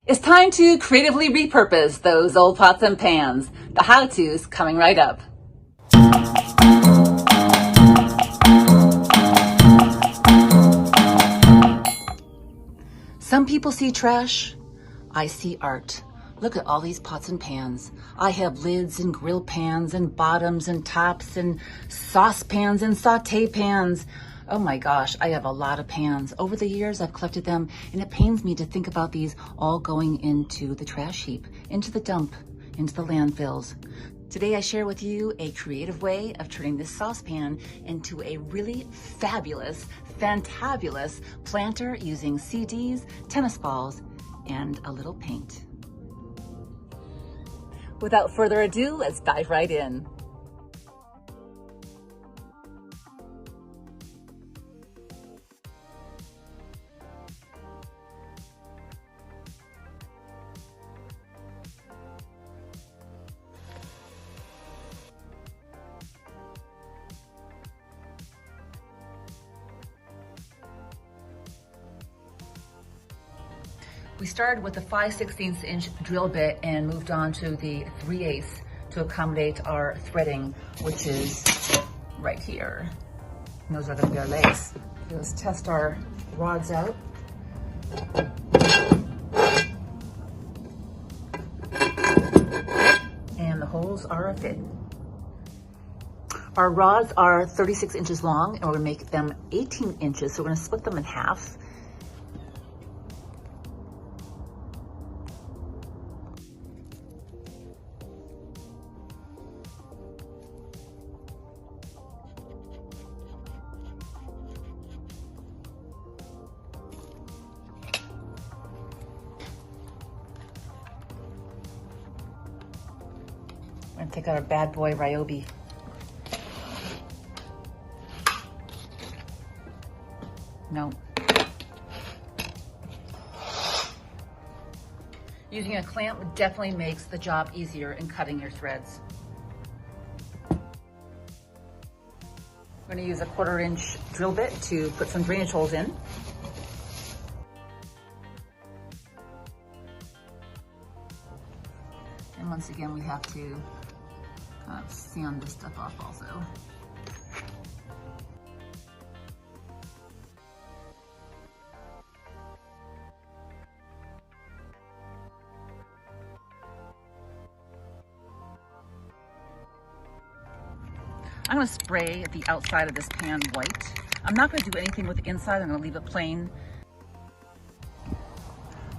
It's time to creatively repurpose those old pots and pans. The how-to's coming right up. Some people see trash. I see art. Look at all these pots and pans. I have lids and grill pans and bottoms and tops and saucepans and saute pans. Oh my gosh, I have a lot of pans. Over the years, I've collected them, and it pains me to think about these all going into the trash heap, into the dump, into the landfills. Today, I share with you a creative way of turning this saucepan into a really fabulous, fantabulous planter using CDs, tennis balls, and a little paint. Without further ado, let's dive right in. We started with the 5/16 inch drill bit and moved on to the 3/8 to accommodate our threading, which is right here. And those are going to be our legs. Let's test our rods out. And the holes are a fit. Our rods are 36 inches long, and we're going to make them 18 inches. So we're going to split them in half. We're gonna take out our bad boy Ryobi. No. Using a clamp definitely makes the job easier in cutting your threads. I'm gonna use a 1/4 inch drill bit to put some drainage holes in. And once again, we have to sand this stuff off also. I'm going to spray the outside of this pan white. I'm not going to do anything with the inside. I'm going to leave it plain.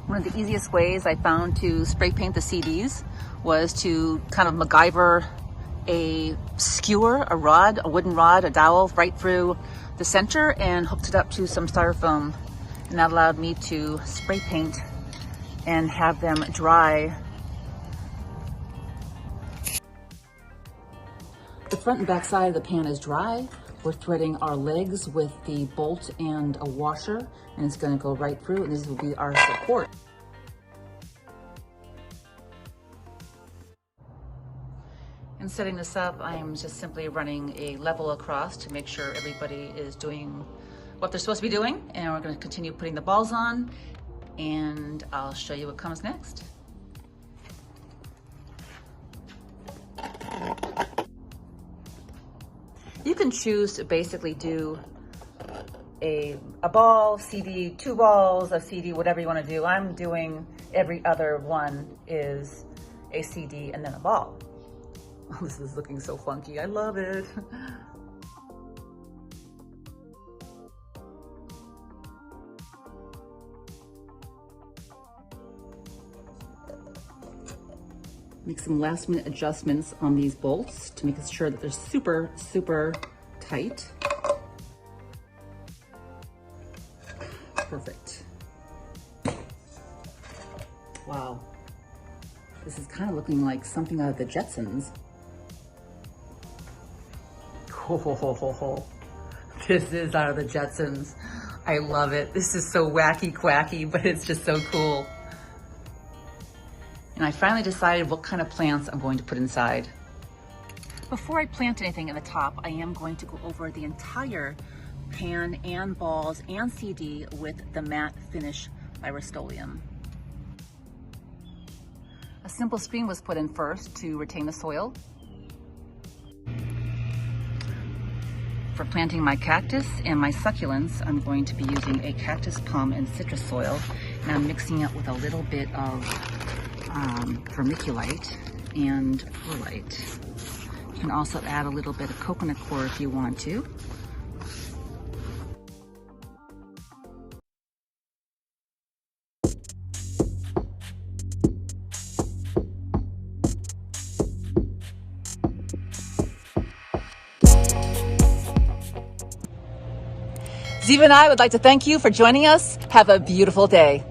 One of the easiest ways I found to spray paint the CDs was to kind of MacGyver a skewer, a rod, a wooden rod, a dowel right through the center and hooked it up to some styrofoam. And that allowed me to spray paint and have them dry. The front and back side of the pan is dry. We're threading our legs with the bolt and a washer, and it's going to go right through, and this will be our support. In setting this up, I'm just simply running a level across to make sure everybody is doing what they're supposed to be doing, and we're going to continue putting the balls on, and I'll show you what comes next. You can choose to basically do a ball, CD, 2 balls, a CD, whatever you want to do. I'm doing every other one is a CD and then a ball. Oh, this is looking so funky. I love it. Make some last minute adjustments on these bolts to make sure that they're super, super tight. Perfect. Wow. This is kind of looking like something out of the Jetsons. Oh, this is out of the Jetsons. I love it. This is so wacky quacky, but it's just so cool. And I finally decided what kind of plants I'm going to put inside. Before I plant anything in the top, I am going to go over the entire pan and balls and CD with the matte finish by Rust-Oleum. A simple screen was put in first to retain the soil. For planting my cactus and my succulents, I'm going to be using a cactus palm and citrus soil, and I'm mixing it with a little bit of vermiculite and perlite. You can also add a little bit of coconut coir if you want to. Ziva and I would like to thank you for joining us. Have a beautiful day.